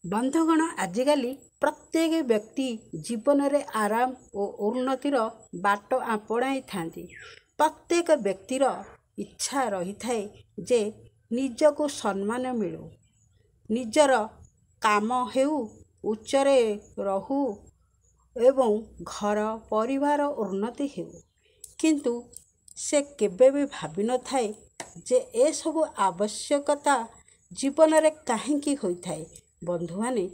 ବନ୍ଧୁଗଣ, ଆଜିକାଲି ପ୍ରତ୍ୟେକ ବ୍ୟକ୍ତି ଜୀବନରେ ଆରାମ ଓ ଉନ୍ନତିର ବାଟ ଆପଣାଇଥାନ୍ତି। ପ୍ରତ୍ୟେକ ବ୍ୟକ୍ତିର ଇଚ୍ଛା ରହିଥାଏ ଯେ ନିଜକୁ ସମ୍ମାନ ମିଳୁ, ନିଜର କାମ ହେଉ, ଉଚ୍ଚରେ ରହୁ ଏବଂ ଘର ପରିବାର ଉନ୍ନତି ହେଉ। କିନ୍ତୁ ସେ କେବେ ବି ଭାବିନଥାଏ ଯେ ଏସବୁ ଆବଶ୍ୟକତା ଜୀବନରେ କାହିଁକି ହୋଇଥାଏ। ବନ୍ଧୁମାନେ,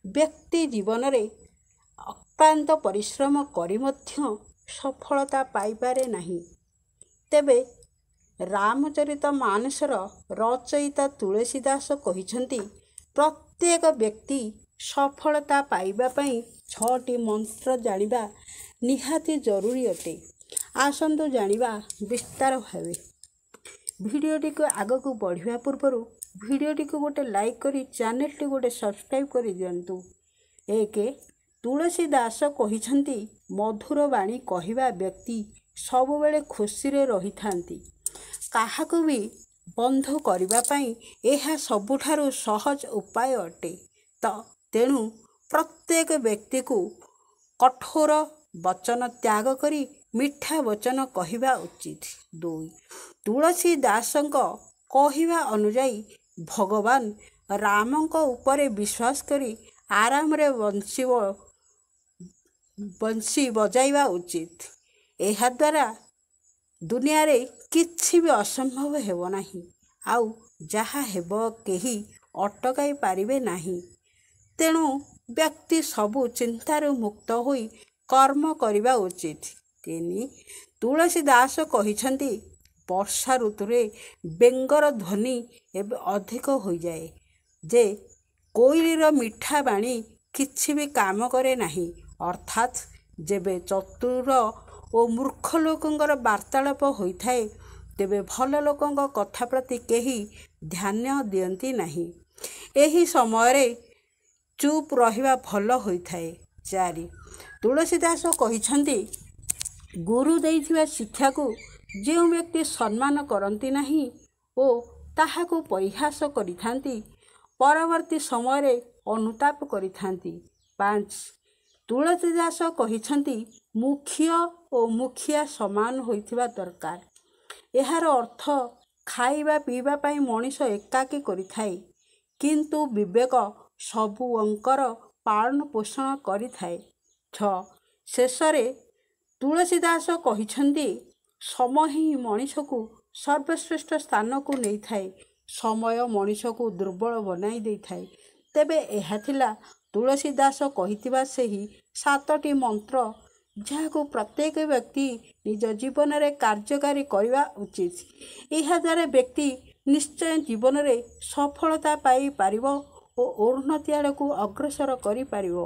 ବ୍ୟକ୍ତି ଜୀବନରେ ଅକ୍ଳାନ୍ତ ପରିଶ୍ରମ କରି ମଧ୍ୟ ସଫଳତା ପାଇପାରେ ନାହିଁ। ତେବେ ରାମଚରିତମାନୁଷର ରଚୟିତା ତୁଳସୀ ଦାସ କହିଛନ୍ତି, ପ୍ରତ୍ୟେକ ବ୍ୟକ୍ତି ସଫଳତା ପାଇବା ପାଇଁ 6ଟି ମନ୍ତ୍ର ଜାଣିବା ନିହାତି ଜରୁରୀ ଅଟେ। ଆସନ୍ତୁ ଜାଣିବା ବିସ୍ତାର ଭାବେ। ଭିଡ଼ିଓଟିକୁ ଆଗକୁ ବଢ଼ିବା ପୂର୍ବରୁ ଭିଡ଼ିଓଟିକୁ ଗୋଟେ ଲାଇକ୍ କରି ଚ୍ୟାନେଲଟି ଗୋଟେ ସବସ୍କ୍ରାଇବ୍ କରିଦିଅନ୍ତୁ। 1. ତୁଳସୀ ଦାସ କହିଛନ୍ତି, ମଧୁର ବାଣୀ କହିବା ବ୍ୟକ୍ତି ସବୁବେଳେ ଖୁସିରେ ରହିଥାନ୍ତି। କାହାକୁ ବି ବନ୍ଧୁ କରିବା ପାଇଁ ଏହା ସବୁଠାରୁ ସହଜ ଉପାୟ ଅଟେ। ତେଣୁ ପ୍ରତ୍ୟେକ ବ୍ୟକ୍ତିକୁ କଠୋର ବଚନ ତ୍ୟାଗ କରି ମିଠା ବଚନ କହିବା ଉଚିତ। 2. ତୁଳସୀ ଦାସଙ୍କ କହିବା ଅନୁଯାୟୀ ଭଗବାନ ରାମଙ୍କ ଉପରେ ବିଶ୍ୱାସ କରି ଆରାମରେ ବଂଶୀ ବଜାଇବା ଉଚିତ। ଏହାଦ୍ୱାରା ଦୁନିଆରେ କିଛି ବି ଅସମ୍ଭବ ହେବ ନାହିଁ, ଆଉ ଯାହା ହେବ କେହି ଅଟକାଇ ପାରିବେ ନାହିଁ। ତେଣୁ ବ୍ୟକ୍ତି ସବୁ ଚିନ୍ତାରୁ ମୁକ୍ତ ହୋଇ କର୍ମ କରିବା ଉଚିତ। 3. ତୁଳସୀ ଦାସ କହିଛନ୍ତି, ବର୍ଷା ଋତୁରେ ବେଙ୍ଗର ଧ୍ୱନି ଏବେ ଅଧିକ ହୋଇଯାଏ ଯେ କୋଇଲିର ମିଠା ବାଣୀ କିଛି ବି କାମ କରେ ନାହିଁ। ଅର୍ଥାତ୍ ଯେବେ ଚତୁର ଓ ମୂର୍ଖ ଲୋକଙ୍କର ବାର୍ତ୍ତାଳାପ ହୋଇଥାଏ, ତେବେ ଭଲ ଲୋକଙ୍କ କଥା ପ୍ରତି କେହି ଧ୍ୟାନ ଦିଅନ୍ତି ନାହିଁ। ଏହି ସମୟରେ ଚୁପ୍ ରହିବା ଭଲ ହୋଇଥାଏ। 4. ତୁଳସୀ ଦାସ କହିଛନ୍ତି, ଗୁରୁ ଦେଇଥିବା ଶିକ୍ଷାକୁ ଯେଉଁ ବ୍ୟକ୍ତି ସମ୍ମାନ କରନ୍ତି ନାହିଁ ଓ ତାହାକୁ ପରିହାସ କରିଥାନ୍ତି, ପରବର୍ତ୍ତୀ ସମୟରେ ଅନୁତାପ କରିଥାନ୍ତି। 5. ତୁଳସୀ ଦାସ କହିଛନ୍ତି, ମୁଖ୍ୟ ଓ ମୁଖିଆ ସମାନ ହୋଇଥିବା ଦରକାର। ଏହାର ଅର୍ଥ ଖାଇବା ପିଇବା ପାଇଁ ମଣିଷ ଏକାକୀ କରିଥାଏ, କିନ୍ତୁ ବିବେକ ସବୁଙ୍କର ପାଳନ ପୋଷଣ କରିଥାଏ। 6. ଶେଷରେ ତୁଳସୀ ଦାସ କହିଛନ୍ତି, ସମୟ ହିଁ ମଣିଷକୁ ସର୍ବଶ୍ରେଷ୍ଠ ସ୍ଥାନକୁ ନେଇଥାଏ। ସମୟ ମଣିଷକୁ ଦୁର୍ବଳ ବନାଇ ଦେଇଥାଏ। ତେବେ ଏହା ଥିଲା ତୁଳସୀ ଦାସ କହିଥିବା ସେହି 7ଟି ମନ୍ତ୍ର, ଯାହାକୁ ପ୍ରତ୍ୟେକ ବ୍ୟକ୍ତି ନିଜ ଜୀବନରେ କାର୍ଯ୍ୟକାରୀ କରିବା ଉଚିତ। ଏହାଦ୍ୱାରା ବ୍ୟକ୍ତି ନିଶ୍ଚୟ ଜୀବନରେ ସଫଳତା ପାଇପାରିବ ଓ ଉନ୍ନତି ଆଡ଼କୁ ଅଗ୍ରସର କରିପାରିବ।